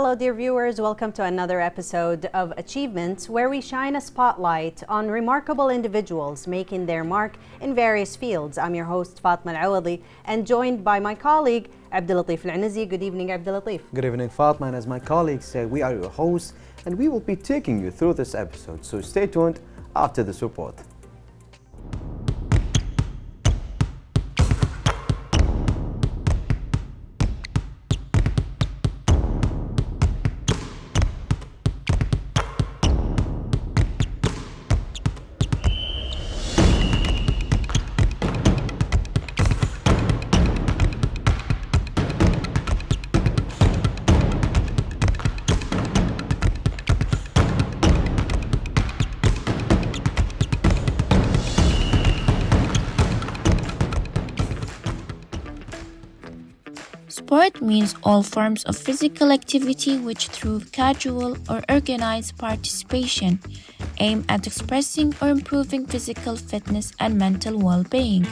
Hello, dear viewers. Welcome to another episode of Achievements, where we shine a spotlight on remarkable individuals making their mark in various fields. I'm your host, Fatma Al-Awadi, and joined by my colleague, Abdulatif Al-Anazi. Good evening, Abdulatif. Good evening, Fatma. And as my colleagues said, we are your hosts, and we will be taking you through this episode. So stay tuned after this report. Sport means all forms of physical activity which, through casual or organized participation, aim at expressing or improving physical fitness and mental well-being.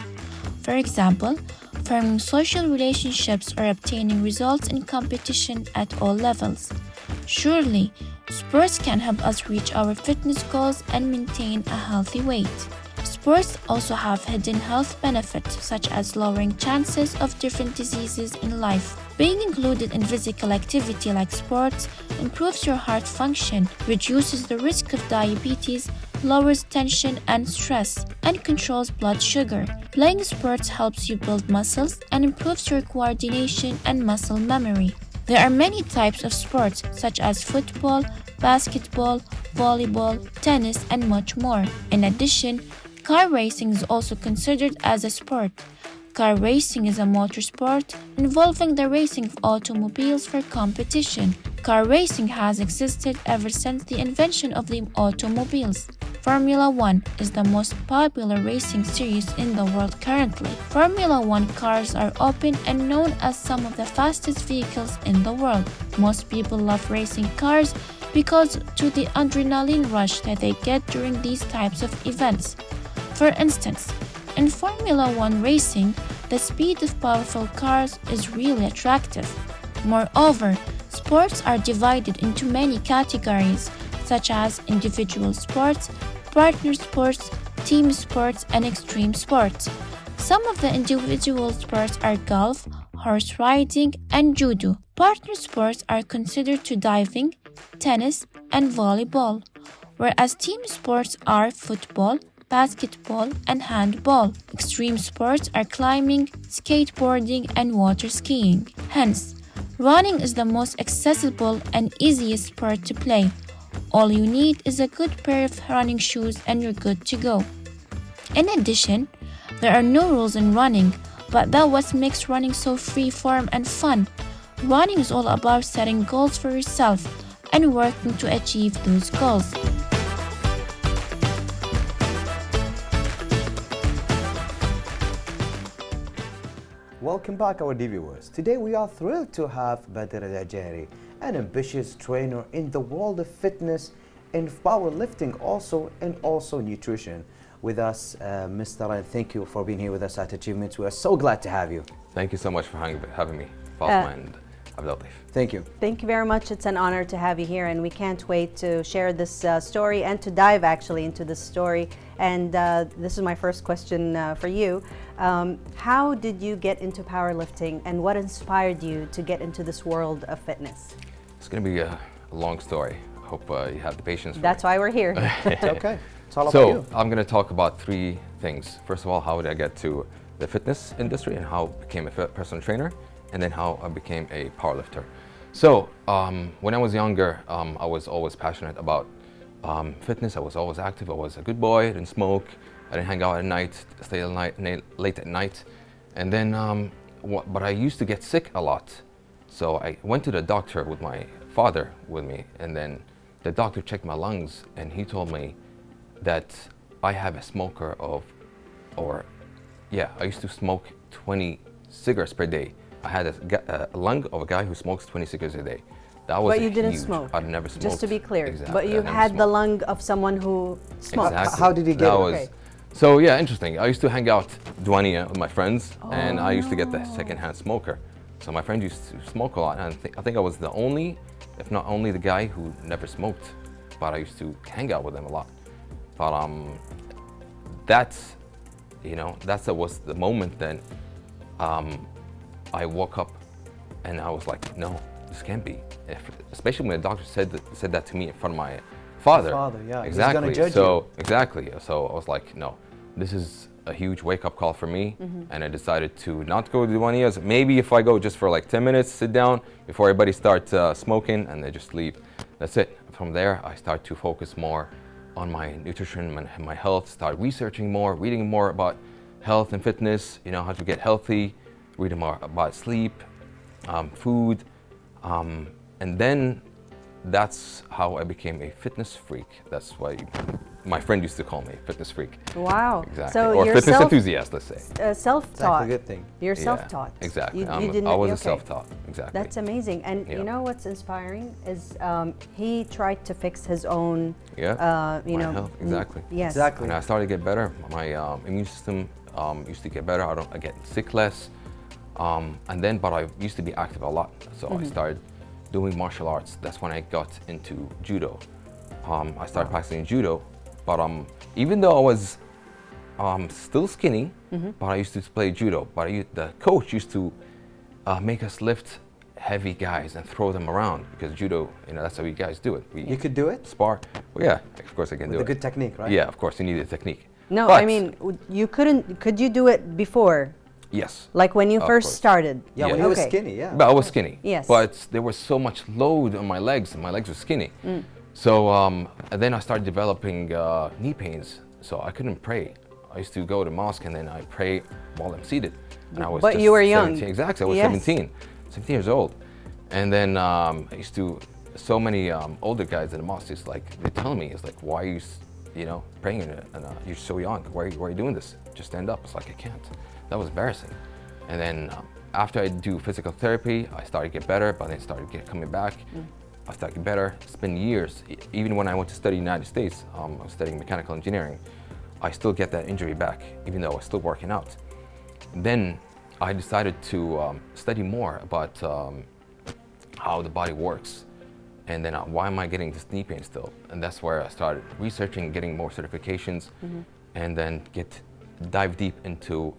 For example, forming social relationships or obtaining results in competition at all levels. Surely, sports can help us reach our fitness goals and maintain a healthy weight. Sports also have hidden health benefits, such as lowering chances of different diseases in life. Being included in physical activity like sports improves your heart function, reduces the risk of diabetes, lowers tension and stress, and controls blood sugar. Playing sports helps you build muscles and improves your coordination and muscle memory. There are many types of sports, such as football, basketball, volleyball, tennis, and much more. In addition, car racing is also considered as a sport. Car racing is a motor sport involving the racing of automobiles for competition. Car racing has existed ever since the invention of the automobiles. Formula One is the most popular racing series in the world currently. Formula One cars are open and known as some of the fastest vehicles in the world. Most people love racing cars because to the adrenaline rush that they get during these types of events. For instance, in Formula One racing, the speed of powerful cars is really attractive. Moreover, sports are divided into many categories, such as individual sports, partner sports, team sports, and extreme sports. Some of the individual sports are golf, horse riding, and judo. Partner sports are considered to diving, tennis, and volleyball, whereas team sports are football, basketball, and handball. Extreme sports are climbing, skateboarding, and water skiing. Hence, running is the most accessible and easiest sport to play. All you need is a good pair of running shoes and you're good to go. In addition, there are no rules in running, but that's what makes running so free-form and fun. Running is all about setting goals for yourself and working to achieve those goals. Welcome back, our viewers. Today we are thrilled to have Badr Al-Ajari, an ambitious trainer in the world of fitness and powerlifting and also nutrition. With us, Mr. Ryan, thank you for being here with us at Achievements. We are so glad to have you. Thank you so much for having me, Fatma and Abdulatif. Thank you. Thank you very much. It's an honor to have you here, and we can't wait to share this story and to dive actually into this story. And this is my first question for you. How did you get into powerlifting, and what inspired you to get into this world of fitness? It's going to be a long story. I hope you have the patience for That's me. why we're here. It's okay. It's all about you. I'm going to talk about three things. First of all, how did I get to the fitness industry and how I became a personal trainer, and then how I became a powerlifter. So when I was younger, I was always passionate about fitness. I was always active. I was a good boy. I didn't smoke. I didn't hang out at night, stay late at night. And then, but I used to get sick a lot. So I went to the doctor with my father with me, and then the doctor checked my lungs, and he told me that I have a smoker I used to smoke 20 cigarettes per day. I had a lung of a guy who smokes 20 cigarettes a day. That was But you didn't huge. smoke. I'd never smoked. Just to be clear. Exactly. But you had the lung of someone who smoked. Exactly. How did he get it? Okay. So yeah, interesting. I used to hang out Duania with my friends, and I used to get the secondhand smoker. So my friends used to smoke a lot, and I think I was the only if not only the guy who never smoked, but I used to hang out with him a lot. But that's, that was the moment then I woke up and I was like, no, this can't be. Especially when the doctor said that to me in front of my father. Father, yeah. Exactly. He's gonna judge you. Exactly. So I was like, no, this is a huge wake-up call for me, and I decided to not go to the 1 year. Maybe if I go just for like 10 minutes, sit down before everybody starts smoking, and they just leave. That's it. From there, I start to focus more on my nutrition, my health. Start researching more, reading more about health and fitness. How to get healthy, reading more about sleep, food, and then that's how I became a fitness freak. That's why my friend used to call me fitness freak. Wow. Exactly. So or you're fitness enthusiast, let's say. Self-taught. Exactly, a good thing. You're Yeah, self-taught. exactly. You didn't, I was a okay. self-taught. Exactly. That's amazing. And Yeah. you know what's inspiring is he tried to fix his own, Yeah. you My know. health, exactly. Yes. Exactly. And I started to get better. My immune system used to get better. I get sick less. But I used to be active a lot. So I started doing martial arts. That's when I got into judo. I started practicing judo, but even though I was still skinny, but I used to play judo. But the coach used to make us lift heavy guys and throw them around because judo, that's how you guys do it. You could do it Spar. Well, yeah, of course I can do with it. a good technique, right? Yeah, of course you need a technique. No, But- I mean, you couldn't, could you do it before? Yes. Like when you Of first course. started? Yeah, when Yeah. you were Okay. skinny, yeah. But I was skinny. Yes. But there was so much load on my legs, and my legs were skinny. So and then I started developing knee pains, so I couldn't pray. I used to go to mosque and then I pray while I'm seated. And I was But just you were young. 17. Exactly, I was Yes. 17 years old. And then I used to, so many older guys in the mosque, it's like, they tell me, it's like, why are you, praying and you're so young, why are you doing this? Just stand up. It's like, I can't. That was embarrassing. And then after I do physical therapy, I started to get better, but then started coming back. I started to get better. It's been years. Even when I went to study in the United States, I was studying mechanical engineering, I still get that injury back, even though I was still working out. Then I decided to study more about how the body works. And then why am I getting this knee pain still? And that's where I started researching, getting more certifications, and then dive deep into,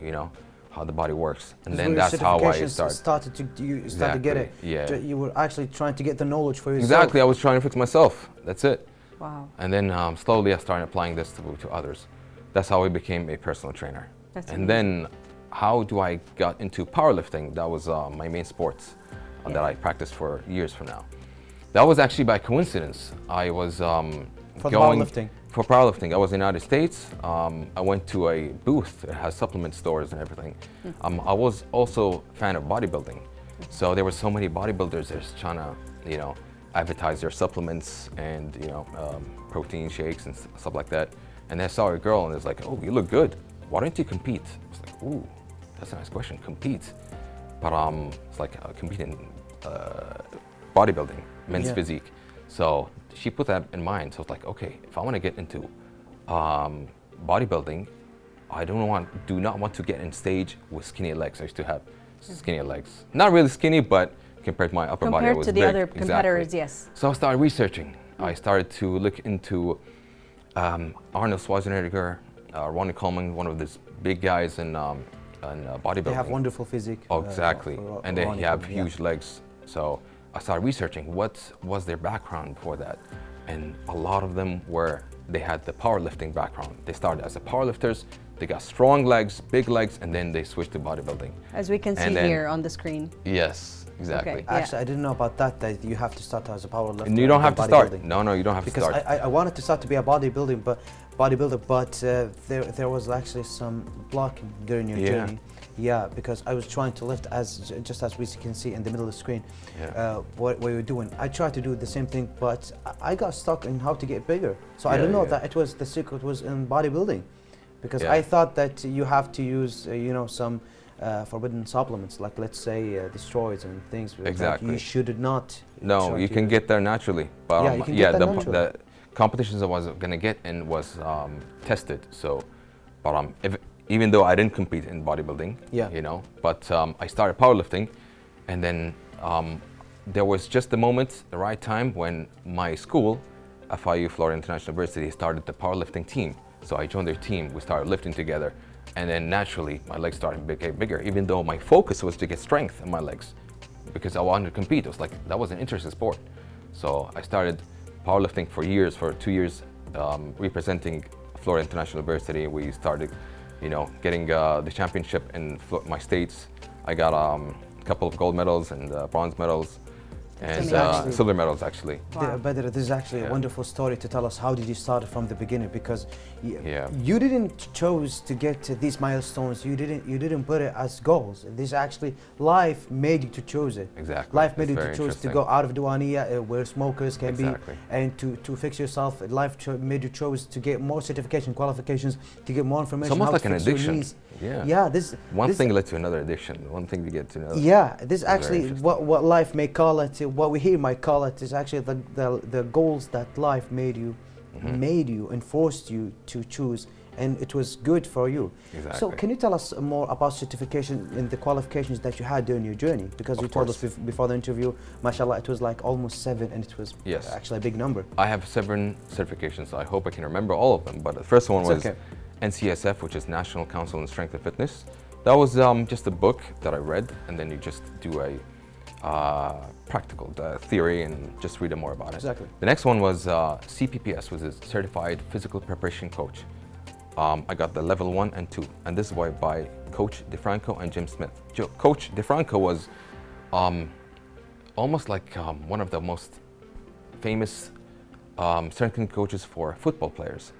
how the body works. And then that's how I started to get it. Yeah. You were actually trying to get the knowledge for yourself. Exactly, I was trying to fix myself. That's it. Wow. And then slowly I started applying this to others. That's how I became a personal trainer. That's and then how do I got into powerlifting? That was my main sport that I practiced for years from now. That was actually by coincidence. I was For going powerlifting? For powerlifting. I was in the United States. I went to a booth that has supplement stores and everything. I was also a fan of bodybuilding. So there were so many bodybuilders that's trying to, advertise their supplements and, protein shakes and stuff like that. And I saw a girl and it was like, oh, you look good. Why don't you compete? I was like, ooh, that's a nice question, compete. But it's like compete in bodybuilding, men's physique. So she put that in mind. So it's like, okay, if I want to get into bodybuilding, I do not want to get in stage with skinny legs. I used to have skinny legs. Not really skinny, but compared to my upper body, I Compared was to the big. other Exactly. competitors, yes. So I started researching. I started to look into Arnold Schwarzenegger, Ronnie Coleman, one of these big guys in bodybuilding. They have wonderful physique. Oh, exactly. And they Ronnie have Coleman, huge legs. So I started researching what was their background before that. And a lot of them they had the powerlifting background. They started as powerlifters, they got strong legs, big legs, and then they switched to bodybuilding. As we can see And then- here on the screen. Yes, exactly. Okay. Actually, I didn't know about that you have to start as a powerlifter. And you don't have to then start. bodybuilding. No, you don't have Because to start. I wanted to start to be a bodybuilder, but there was actually some blocking during your Yeah. journey. Yeah, because I was trying to lift just as we can see in the middle of the screen, Yeah. what you're doing. I tried to do the same thing, but I got stuck in how to get bigger. So I Yeah, didn't know yeah. that the secret was in bodybuilding, because Yeah. I thought that you have to use some forbidden supplements, like let's say the steroids and things. that Exactly. You should not. No, try you to can use. get there naturally. But Yeah, you can get there the naturally. competitions I was gonna get in was tested. So, but even though I didn't compete in bodybuilding, Yeah. but I started powerlifting, and then there was just the moment, the right time, when my school, FIU Florida International University, started the powerlifting team. So I joined their team, we started lifting together, and then naturally my legs started to get bigger, even though my focus was to get strength in my legs, because I wanted to compete. It was like, that was an interesting sport. So I started powerlifting for years, for 2 years, representing Florida International University. We started, getting the championship in my states. I got a couple of gold medals and bronze medals, and silver medals actually. Wow. Badr, this is actually a wonderful story to tell us. How did you start from the beginning? Because Yeah. you didn't chose to get to these milestones. You didn't put it as goals. This actually, life made you to choose it. Exactly. Life made That's you to very choose to interesting. go out of Duania, where smokers can Exactly. be, and to fix yourself. Life made you choose to get more certification, qualifications, to get more information. It's almost how like to an fix your addiction. needs. Yeah. Yeah. This One this- thing led to another addiction. One thing to get to another. Yeah, this very actually interesting. what life may call it, what we here might call it, is actually the goals that life made you and forced you to choose, and it was good for you. Exactly. So can you tell us more about certification and the qualifications that you had during your journey? Because Of you told us course. before the interview, mashallah, it was like almost 7, and it was Yes. actually a big number. I have 7 certifications. I hope I can remember all of them. But the first one It's was okay. NCSF, which is National Council on Strength and Fitness. That was just a book that I read, and then you just do a practical theory and just read more about it. Exactly. The next one was CPPS, which is Certified Physical Preparation Coach. I got the level 1 and 2, and this is by Coach DeFranco and Jim Smith. Coach DeFranco was almost like one of the most famous strength coaches for football players.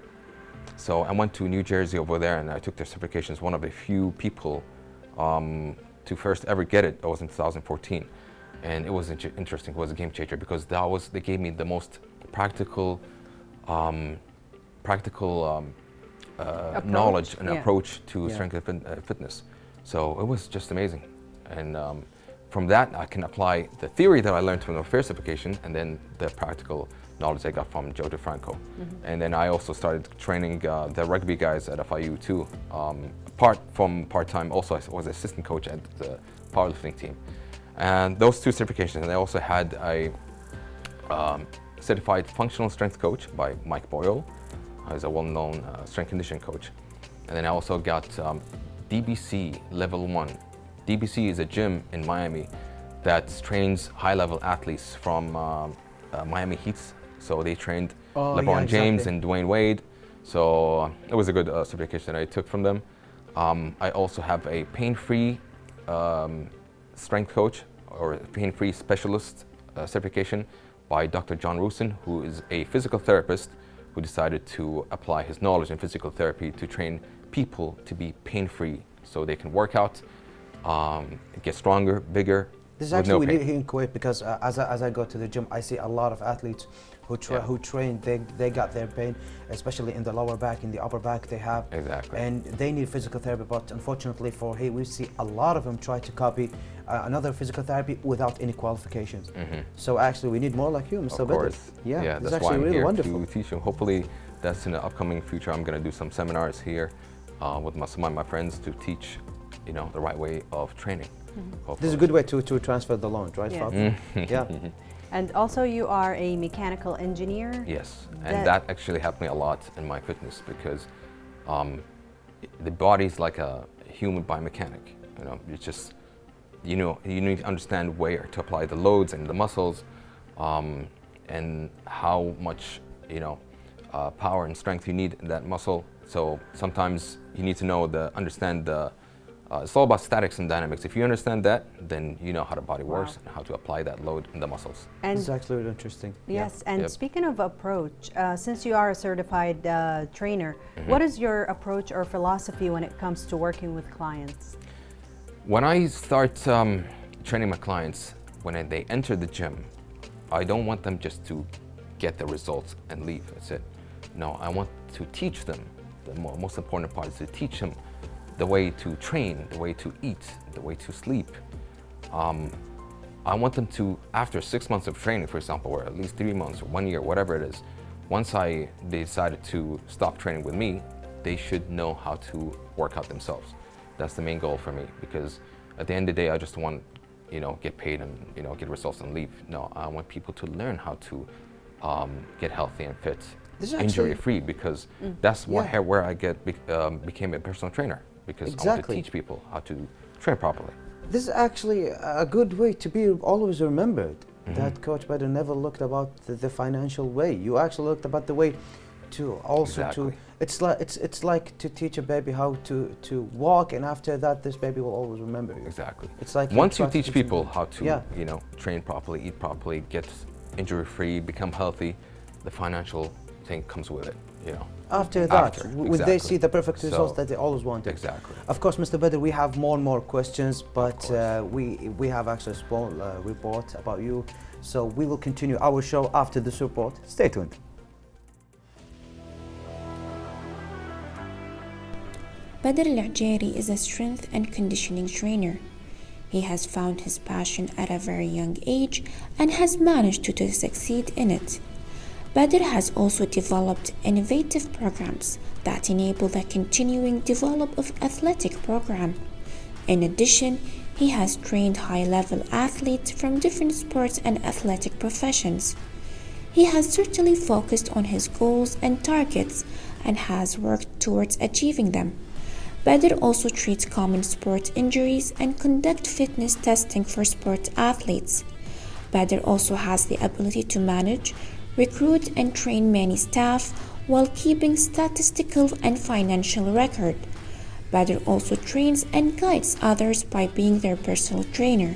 So I went to New Jersey over there, and I took their certifications. One of the few people to first ever get it. That was in 2014, and it was interesting. It was a game changer because they gave me the most practical knowledge and approach to Yeah. strength and fitness. So it was just amazing, and from that I can apply the theory that I learned from the first certification, and then the practical knowledge I got from Joe DeFranco. And then I also started training the rugby guys at FIU too. Part-time also, I was assistant coach at the powerlifting team. And those 2 certifications, and I also had a certified functional strength coach by Mike Boyle, who's a well-known strength conditioning coach. And then I also got DBC level 1. DBC is a gym in Miami that trains high-level athletes from Miami Heat's. So they trained LeBron James and Dwayne Wade. So it was a good certification that I took from them. I also have a pain-free strength coach or pain-free specialist certification by Dr. John Rusin, who is a physical therapist who decided to apply his knowledge in physical therapy to train people to be pain-free so they can work out, get stronger, bigger. This is with actually no we pain. need here in Kuwait, because as I go to the gym, I see a lot of athletes who train. They got their pain, especially in the lower back, in the upper back they have. Exactly. And they need physical therapy, but unfortunately for here, we see a lot of them try to copy another physical therapy without any qualifications. So actually we need more like you, Mr. Of Badr. course. Yeah, yeah, it's that's why actually I'm really here wonderful. to teach you. Hopefully, that's in the upcoming future. I'm going to do some seminars here with some of my friends to teach, the right way of training. This is a good way to transfer the loan, right, Yes. Fatima? Yeah. And also, you are a mechanical engineer. Yes, and that actually helped me a lot in my fitness because the body's like a human biomechanic. It's just, you need to understand where to apply the loads and the muscles, and how much, power and strength you need in that muscle. So sometimes you need to understand the. It's all about statics and dynamics. If you understand that, then you know how the body works and how to apply that load in the muscles. And This is actually really interesting. yes, and Yep. speaking of approach, since you are a certified trainer, what is your approach or philosophy when it comes to working with clients? When I start training my clients, when they enter the gym, I don't want them just to get the results and leave. That's it. No, I want to teach them. The most important part is to teach them the way to train, the way to eat, the way to sleep. I want them to, after 6 months of training, for example, or at least 3 months or 1 year, whatever it is, once they decided to stop training with me, they should know how to work out themselves. That's the main goal for me, because at the end of the day, I just want get paid and get results and leave. No, I want people to learn how to get healthy and fit, This is actually- injury-free, because that's Yeah. where I became a personal trainer, because I want to Exactly. teach people how to train properly. This is actually a good way to be always remembered. That Coach Badr never looked about the financial way. You actually looked about the way to also Exactly. it's like to teach a baby how to walk, and after that this baby will always remember you. Exactly. It's like Once you try to teach people them. how to, Yeah. train properly, eat properly, get injury-free, become healthy, the financial thing comes with it. After that, After, would they exactly. see the perfect results So- that they always wanted? Exactly. Of course, Mr. Badr, we have more and more questions, but course. we have actually a small report about you. So we will continue our show after this report. Stay tuned. Badr Al-Ajari is a strength and conditioning trainer. He has found his passion at a very young age and has managed to succeed in it. Badr has also developed innovative programs that enable the continuing development of athletic program. In addition, he has trained high-level athletes from different sports and athletic professions. He has certainly focused on his goals and targets and has worked towards achieving them. Badr also treats common sport injuries and conduct fitness testing for sport athletes. Badr also has the ability to manage, recruit and train many staff while keeping statistical and financial record. Badr also trains and guides others by being their personal trainer.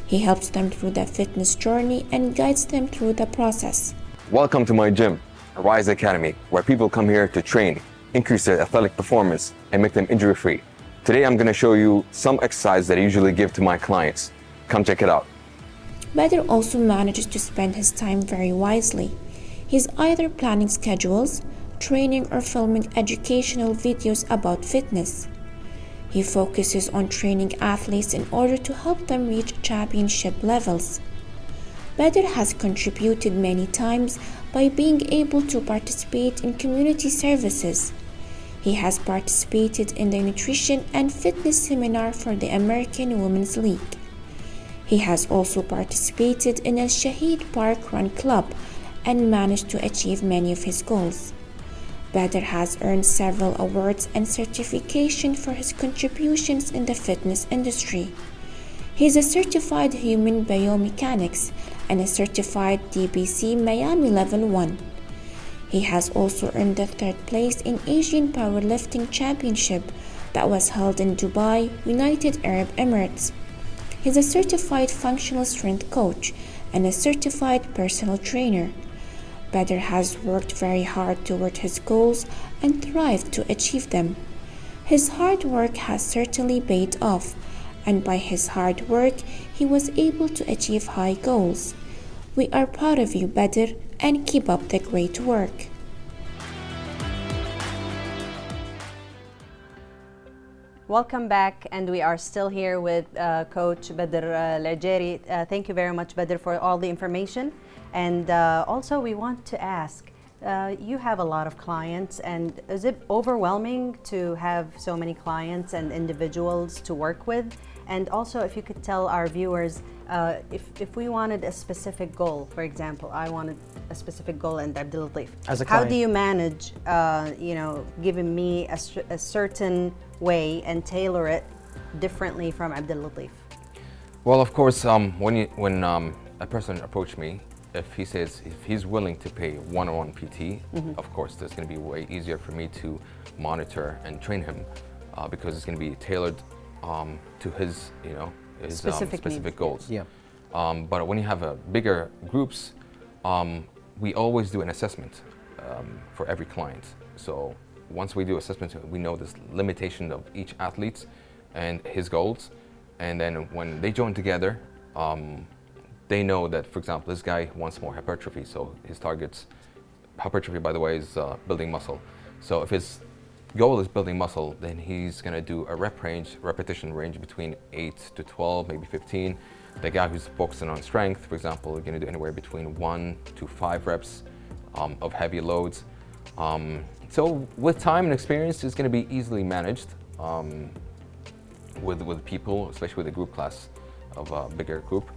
He helps them through the fitness journey and guides them through the process. Welcome to my gym, Rise Academy, where people come here to train, increase their athletic performance, and make them injury-free. Today I'm going to show you some exercises that I usually give to my clients. Come check it out. Badr also manages to spend his time very wisely. He's either planning schedules, training, or filming educational videos about fitness. He focuses on training athletes in order to help them reach championship levels. Badr has contributed many times by being able to participate in community services. He has participated in the nutrition and fitness seminar for the American Women's League. He has also participated in Al Shahid Park Run Club and managed to achieve many of his goals. Badr has earned several awards and certification for his contributions in the fitness industry. He is a certified human biomechanics and a certified DBC Miami Level 1. He has also earned the third place in Asian Powerlifting Championship that was held in Dubai, United Arab Emirates. He is a certified functional strength coach and a certified personal trainer. Badr has worked very hard toward his goals and thrived to achieve them. His hard work has certainly paid off, and by his hard work, he was able to achieve high goals. We are proud of you, Badr, and keep up the great work. Welcome back, and we are still here with Coach Badr Al-Ajari. Thank you very much, Badr, for all the information. And also, we want to ask, you have a lot of clients, and is it overwhelming to have so many clients and individuals to work with? And also, if you could tell our viewers, if we wanted a specific goal, for example, I wanted a specific goal in Abdul Latif. As a How client. do you manage, giving me a certain way and tailor it differently from Abdul Latif? Well, of course, when a person approached me, if he's willing to pay one-on-one PT, of course, that's going to be way easier for me to monitor and train him because it's going to be tailored to his Specific needs. goals. Yeah. But when you have bigger groups, we always do an assessment for every client. So once we do assessment, we know this limitation of each athlete and his goals. And then when they join together, they know that, for example, this guy wants more hypertrophy. So his targets, hypertrophy, by the way, is building muscle. So if his goal is building muscle, then he's going to do a repetition range between 8 to 12, maybe 15. The guy who's focusing on strength, for example, is going to do anywhere between 1 to 5 reps of heavy loads. So with time and experience, it's going to be easily managed with people, especially with the group class of a bigger group.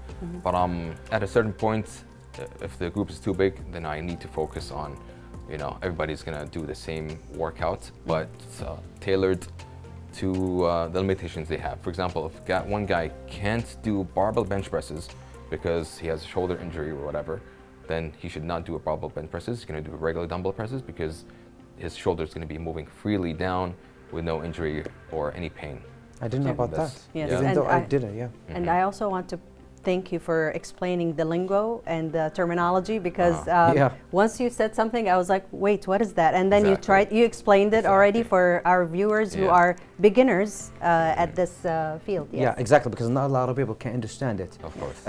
But at a certain point, if the group is too big, then I need to focus on, everybody's gonna do the same workout, but tailored to the limitations they have. For example, if one guy can't do barbell bench presses because he has a shoulder injury or whatever, then he should not do a barbell bench presses. He's gonna do regular dumbbell presses because his shoulder is gonna be moving freely down with no injury or any pain. I didn't know about that. Yes, Even and though I didn't, yeah. And I also want to thank you for explaining the lingo and the terminology, because Yeah. once you said something, I was like, wait, what is that? And then Exactly. you explained it already for our viewers who Yeah. are beginners at this field. Yes. Yeah, exactly, because not a lot of people can understand it. Of course.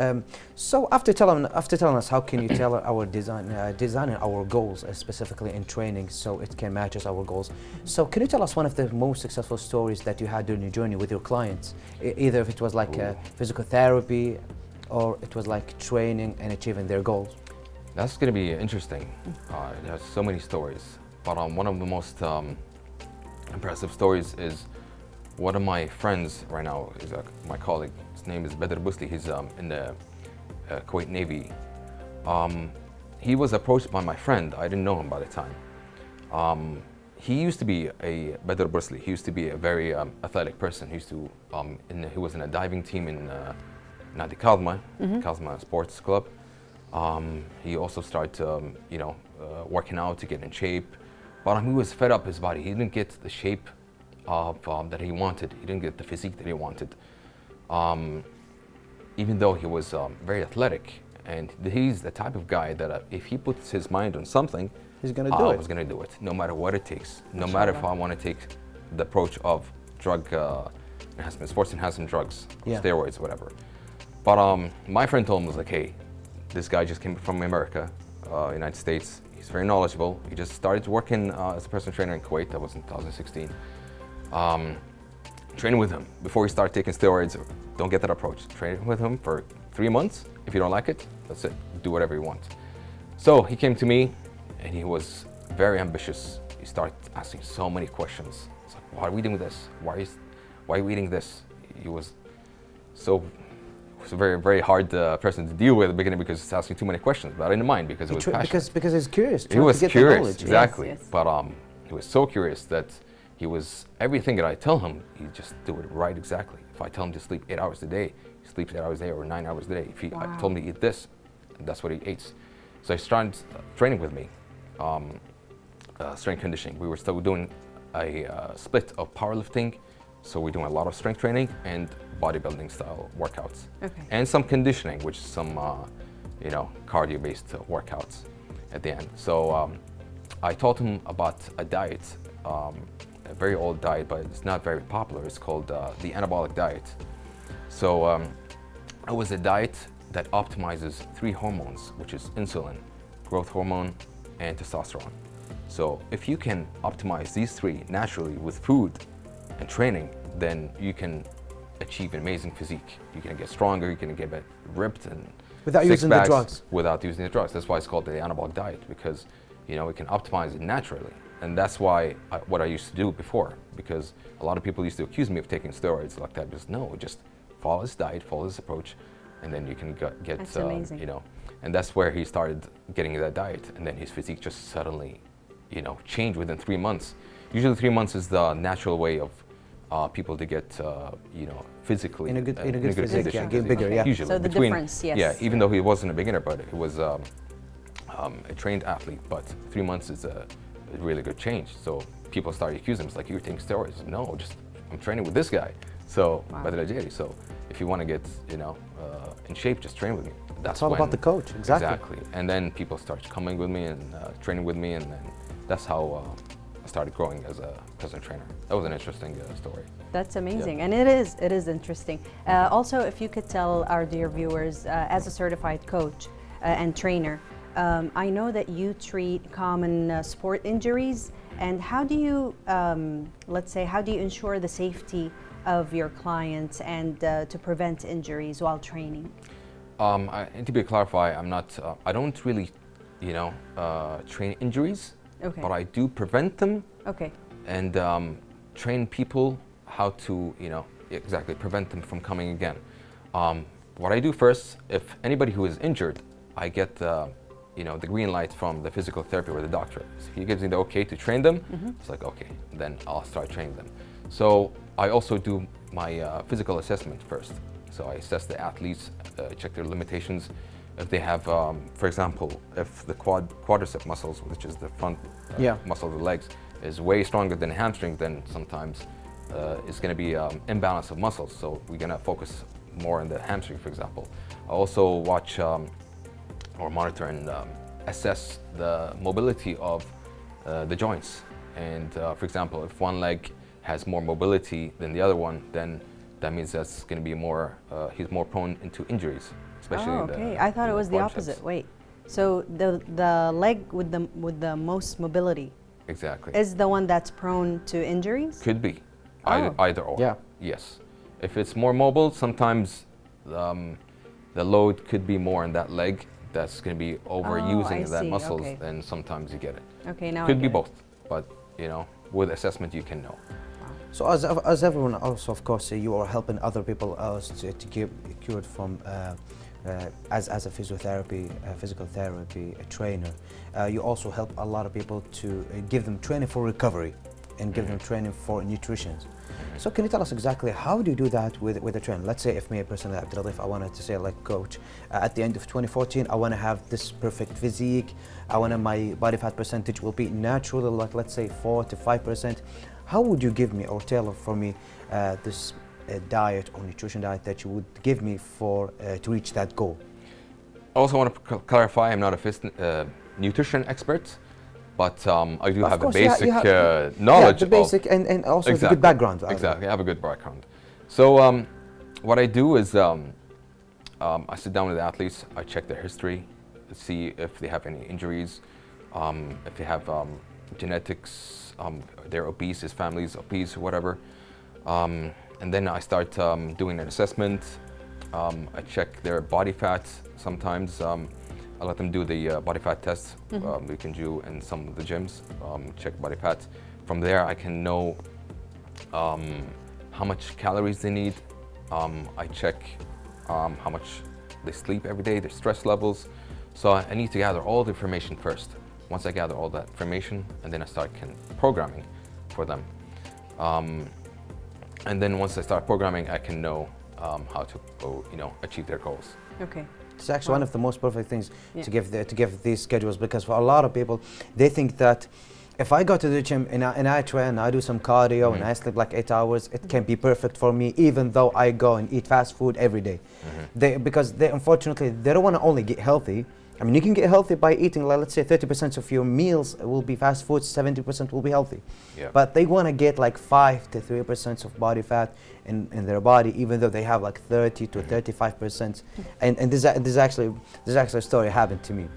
So after telling us how can you tailor our designing our goals specifically in training so it can match us our goals. So can you tell us one of the most successful stories that you had during your journey with your clients? Either if it was like physical therapy or it was like training and achieving their goals. That's going to be interesting. There's so many stories, but one of the most impressive stories is one of my friends right now is my colleague. His name is Badr Busli. He's in the Kuwait Navy. He was approached by my friend. I didn't know him by the time. He used to be Badr Busli. He used to be a very athletic person. He used to he was in a diving team in Nadi Kazma, Kazma Sports Club. He also started, working out to get in shape, but he was fed up his body. He didn't get the shape of that he wanted. He didn't get the physique that he wanted, even though he was very athletic. And he's the type of guy that if he puts his mind on something, He's gonna do it. I was gonna do it, no matter what it takes. No matter if I want to take the approach of drug enhancement, sports enhancement drugs, Yeah. steroids, whatever. But my friend told him, was like, hey, this guy just came from America, United States. He's very knowledgeable. He just started working as a personal trainer in Kuwait. That was in 2016. Train with him before you start taking steroids. Don't get that approach. Train with him for 3 months. If you don't like it, that's it. Do whatever you want. So he came to me, and he was very ambitious. He started asking so many questions. It's like, why are we doing this? Why are we eating this? He was a very, very hard person to deal with at the beginning because he's asking too many questions. But I didn't mind because it was passionate. Because he's curious. He trying was to get curious, the knowledge. exactly. Yes, yes. But he was so curious that everything that I tell him, he just do it right exactly. If I tell him to sleep 8 hours a day, he sleeps 8 hours a day or 9 hours a day. If I told him to eat this, that's what he eats. So he started training with me, strength conditioning. We were still doing a split of powerlifting. So we're doing a lot of strength training and bodybuilding style workouts. Okay. And some conditioning, which is some, cardio-based workouts at the end. So I taught him about a diet, a very old diet, but it's not very popular. It's called the anabolic diet. So it was a diet that optimizes 3 hormones, which is insulin, growth hormone, and testosterone. So if you can optimize these 3 naturally with food and training, then you can achieve an amazing physique. You can get stronger, you can get ripped and Without using the drugs. Without using the drugs. That's why it's called the anabolic diet, because we can optimize it naturally. And that's why what I used to do before, because a lot of people used to accuse me of taking steroids like that. Just no, just follow this diet, follow this approach, and then you can get That's amazing. And that's where he started getting that diet, and then his physique just suddenly, changed within 3 months. Usually 3 months is the natural way of people to get, physically In a good condition, physique, yeah, get physically. bigger, yeah. Usually So the difference, yes. Yeah, even though he wasn't a beginner, but he was a trained athlete. But 3 months is a really good change. So people started accusing him, it's like, you're taking steroids. No, I'm training with this guy. So, Badr Ajeri. So if you want to get, in shape, just train with me. It's all about the coach, exactly. Exactly. And then people started coming with me and training with me, and then that's how I started growing as a personal trainer. That was an interesting story. That's amazing, and it is interesting. Also, if you could tell our dear viewers, as a certified coach and trainer, I know that you treat common sport injuries, and how do you, how do you ensure the safety of your clients and to prevent injuries while training? And to be clarify, I don't really, train injuries, Okay. but I do prevent them. Okay. And train people how to, exactly prevent them from coming again. what I do first, if anybody who is injured, I get the green light from the physical therapy or the doctor. So he gives me the okay to train them. It's like, okay, then I'll start training them. So I also do my physical assessment first. So I assess the athletes, check their limitations. If they have, for example, if the quadricep muscles, which is the front muscle of the legs, is way stronger than hamstring, then sometimes it's going to be imbalance of muscles. So we're going to focus more on the hamstring, for example. I also watch or monitor and assess the mobility of the joints. And for example, if one leg has more mobility than the other one, then that means that's going to be more, he's more prone into injuries, especially Oh, in the okay. I thought it was the quadriceps. opposite. Wait. So the leg with the most mobility Exactly. is the one that's prone to injuries? Could be. Oh. Either or. Yeah. Yes. If it's more mobile, sometimes the load could be more in that leg. That's going to be overusing I that see. muscles, Okay. and sometimes you get it. Okay, now I Could be get it. both, but with assessment you can know. So as everyone also, of course, you are helping other people else to get cured from, as a physiotherapy, physical therapy trainer. You also help a lot of people to give them training for recovery and give them training for nutrition. So can you tell us exactly how do you do that with a trainer? Let's say if me personally, Abdulatif, I wanted to say like coach, at the end of 2014, I want to have this perfect physique. I want my body fat percentage will be natural, like let's say 4 to 5%. How would you give me or tailor for me this diet or nutrition diet that you would give me for to reach that goal? I also want to clarify, I'm not a nutrition expert, but I do Of have course, the basic Yeah, knowledge the basic and also the good background. Exactly, I have a good background. So what I do is I sit down with the athletes, I check their history, see if they have any injuries, if they have genetics, they're obese, his family's obese, whatever. And then I start doing an assessment. I check their body fat. Sometimes I let them do the body fat test we can do in some of the gyms, check body fat. From there I can know how much calories they need. I check how much they sleep every day, their stress levels. So I need to gather all the information first. Once I gather all that information, and then I start programming for them. And then once I start programming, I can know how to go, achieve their goals. Okay. It's actually one of the most perfect things to give these schedules, because for a lot of people, they think that if I go to the gym and I train, I do some cardio and I sleep like 8 hours, it can be perfect for me, even though I go and eat fast food every day. Because unfortunately, they don't want to only get healthy. I mean, you can get healthy by eating, like, let's say 30% of your meals will be fast food, 70% will be healthy. Yeah. But they want to get like 5 to 3% of body fat in their body, even though they have like 30 to 35%. And this actually a story happened to me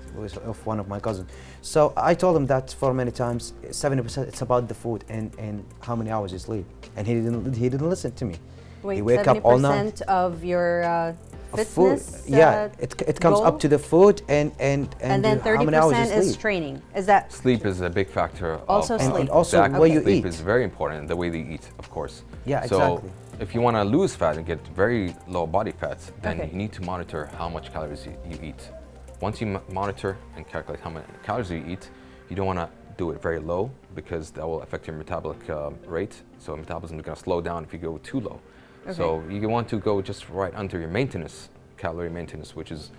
of one of my cousins. So I told him that for many times, 70% it's about the food and how many hours you sleep. And he didn't listen to me. Wait, He wake up all night. 70% of your Of food. fitness? Yeah, it comes goal? up to the food and then how many hours you 30% is sleep. training. Is that Sleep is a big factor. Also of, sleep. And also exactly. what you Sleep eat. is very important, the way they eat, of course. Yeah, So exactly. if you want to lose fat and get very low body fat, then Okay. you need to monitor how much calories you eat. Once you monitor and calculate how many calories you eat, you don't want to do it very low, because that will affect your metabolic rate. So metabolism is going to slow down if you go too low. So you want to go just right under your maintenance, calorie maintenance, which is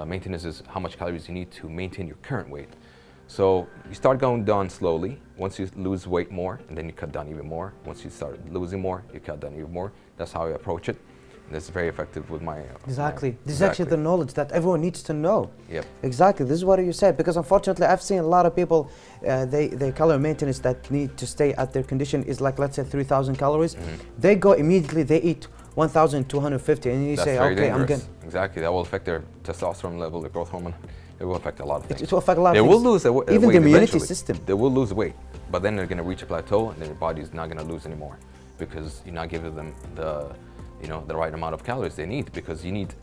maintenance is how much calories you need to maintain your current weight. So you start going down slowly. Once you lose weight more, and then you cut down even more. Once you start losing more, you cut down even more. That's how I approach it. And that's very effective with my Exactly. This is actually the knowledge that everyone needs to know. Yep. Exactly. This is what you said, because unfortunately I've seen a lot of people, they calorie maintenance that need to stay at their condition is like, let's say 3,000 calories. They go immediately, they eat 1,250, and you That's say, very okay, I'm dangerous. good. Exactly. That will affect their testosterone level, their growth hormone. It will affect a lot of things. It will affect a lot They of will things. lose the Even weight the immunity eventually. system. They will lose weight, but then they're going to reach a plateau, and then your body's not going to lose anymore, because you're not giving them the right amount of calories they need, because you need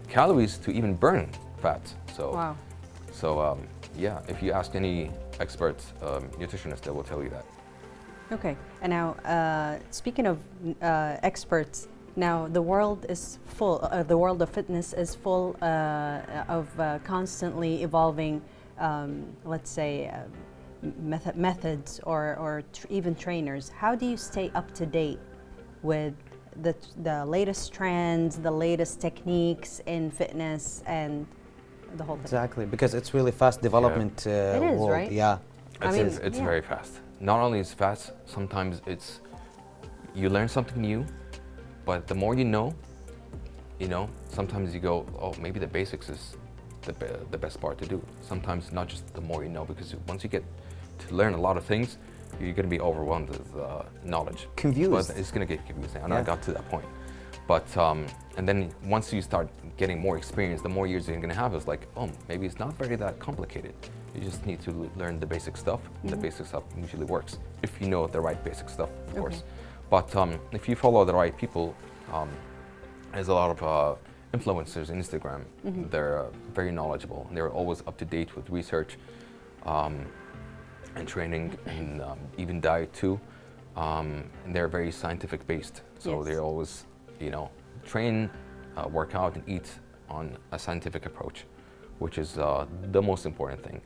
calories to even burn fat. So, Wow. yeah, if you ask any expert nutritionist, they will tell you that. Okay. And now, speaking of experts, Now, the world is full, the world of fitness is full of constantly evolving, let's say, methods or even trainers. How do you stay up to date with the latest trends, the latest techniques in fitness and the whole thing? Exactly, because it's really fast development It is, world. right? Yeah. It's yeah. very fast. Not only is fast, sometimes it's you learn something new, but the more you know, sometimes you go, oh, maybe the basics is the best part to do. Sometimes not just the more you know, because once you get to learn a lot of things, you're going to be overwhelmed with knowledge. Confused. But it's going to get confusing, and I Yeah. got to that point. But and then once you start getting more experience, the more years you're going to have, is like, oh, maybe it's not very that complicated. You just need to learn the basic stuff. And the basic stuff usually works if you know the right basic stuff, of course. But if you follow the right people, there's a lot of influencers on Instagram. They're very knowledgeable. They're always up to date with research and training, and even diet too. And they're very scientific based. So Yes. they always, train, work out, and eat on a scientific approach, which is the most important thing.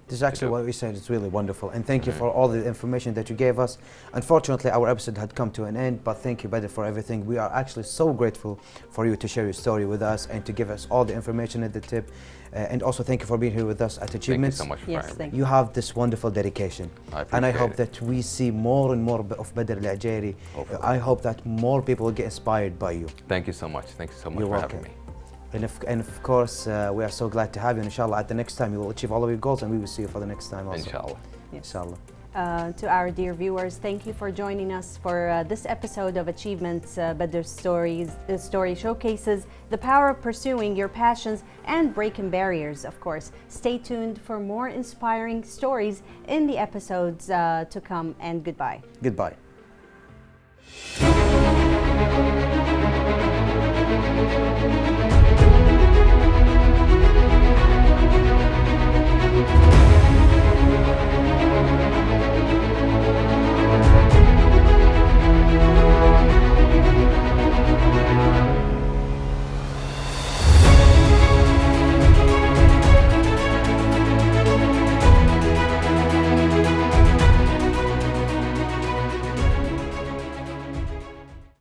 This is actually do. what we said. It's really wonderful. And thank you for all the information that you gave us. Unfortunately, our episode had come to an end, but thank you, Badr, for everything. We are actually so grateful for you to share your story with us and to give us all the information and the tip. And also thank you for being here with us at Thank you Achievements. so much for Yes, having me. thank You have this wonderful dedication. I And I appreciate hope it. that we see more and more of Badr Al-Ajari. Hopefully. I hope that more people will get inspired by you. Thank you so much. Thank you so much You're for welcome. having me. And of course, we are so glad to have you. Inshallah, at the next time, you will achieve all of your goals, and we will see you for the next time also. Inshallah. Yes. Inshallah. To our dear viewers, thank you for joining us for this episode of Achievements. Badr's story showcases the power of pursuing your passions and breaking barriers, of course. Stay tuned for more inspiring stories in the episodes to come, and goodbye. Goodbye.